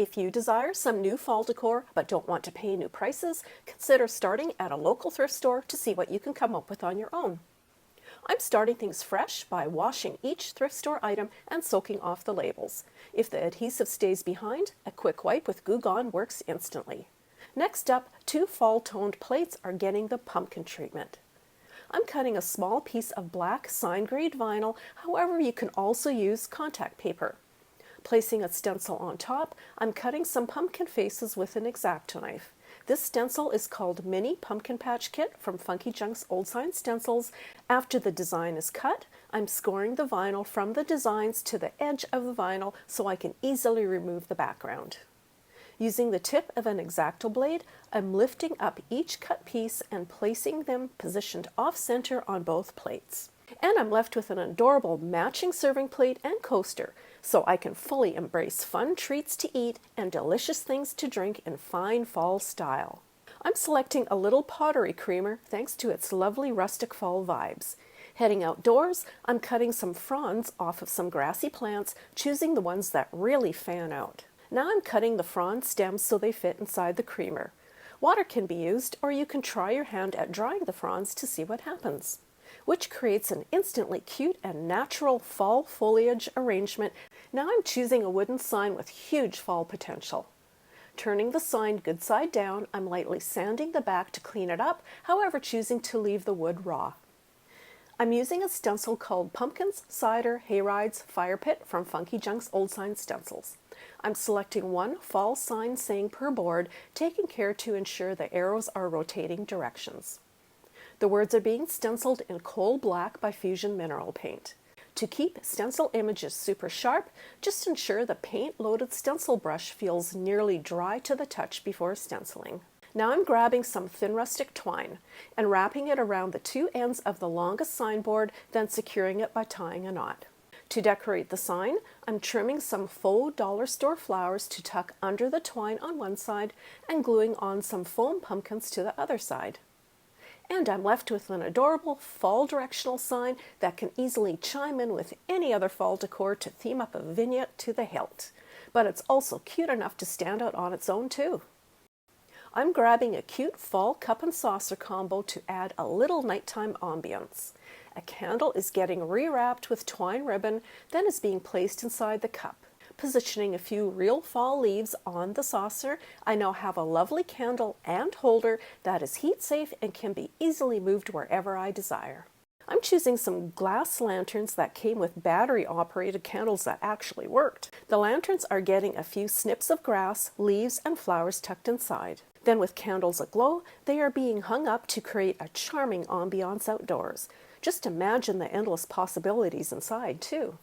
If you desire some new fall decor but don't want to pay new prices, consider starting at a local thrift store to see what you can come up with on your own. I'm starting things fresh by washing each thrift store item and soaking off the labels. If the adhesive stays behind, a quick wipe with Goo Gone works instantly. Next up, 2 fall-toned plates are getting the pumpkin treatment. I'm cutting a small piece of black sign-grade vinyl, however you can also use contact paper. Placing a stencil on top, I'm cutting some pumpkin faces with an X-Acto knife. This stencil is called Mini Pumpkin Patch Kit from Funky Junk's Old Sign Stencils. After the design is cut, I'm scoring the vinyl from the designs to the edge of the vinyl so I can easily remove the background. Using the tip of an X-Acto blade, I'm lifting up each cut piece and placing them positioned off-center on both plates. And I'm left with an adorable matching serving plate and coaster, so I can fully embrace fun treats to eat and delicious things to drink in fine fall style. I'm selecting a little pottery creamer thanks to its lovely rustic fall vibes. Heading outdoors, I'm cutting some fronds off of some grassy plants, choosing the ones that really fan out. Now I'm cutting the frond stems so they fit inside the creamer. Water can be used, or you can try your hand at drying the fronds to see what happens, which creates an instantly cute and natural fall foliage arrangement. Now I'm choosing a wooden sign with huge fall potential. Turning the sign good side down, I'm lightly sanding the back to clean it up, however choosing to leave the wood raw. I'm using a stencil called Pumpkins, Cider, Hayrides, Fire Pit from Funky Junk's Old Sign Stencils. I'm selecting 1 fall sign saying per board, taking care to ensure the arrows are rotating directions. The words are being stenciled in coal black by Fusion Mineral Paint. To keep stencil images super sharp, just ensure the paint-loaded stencil brush feels nearly dry to the touch before stenciling. Now I'm grabbing some thin rustic twine and wrapping it around the 2 ends of the longest signboard, then securing it by tying a knot. To decorate the sign, I'm trimming some faux dollar store flowers to tuck under the twine on one side and gluing on some foam pumpkins to the other side. And I'm left with an adorable fall directional sign that can easily chime in with any other fall decor to theme up a vignette to the hilt. But it's also cute enough to stand out on its own too. I'm grabbing a cute fall cup and saucer combo to add a little nighttime ambience. A candle is getting rewrapped with twine ribbon, then is being placed inside the cup. Positioning a few real fall leaves on the saucer, I now have a lovely candle and holder that is heat safe and can be easily moved wherever I desire. I'm choosing some glass lanterns that came with battery-operated candles that actually worked. The lanterns are getting a few snips of grass, leaves, and flowers tucked inside. Then with candles aglow, they are being hung up to create a charming ambiance outdoors. Just imagine the endless possibilities inside, too.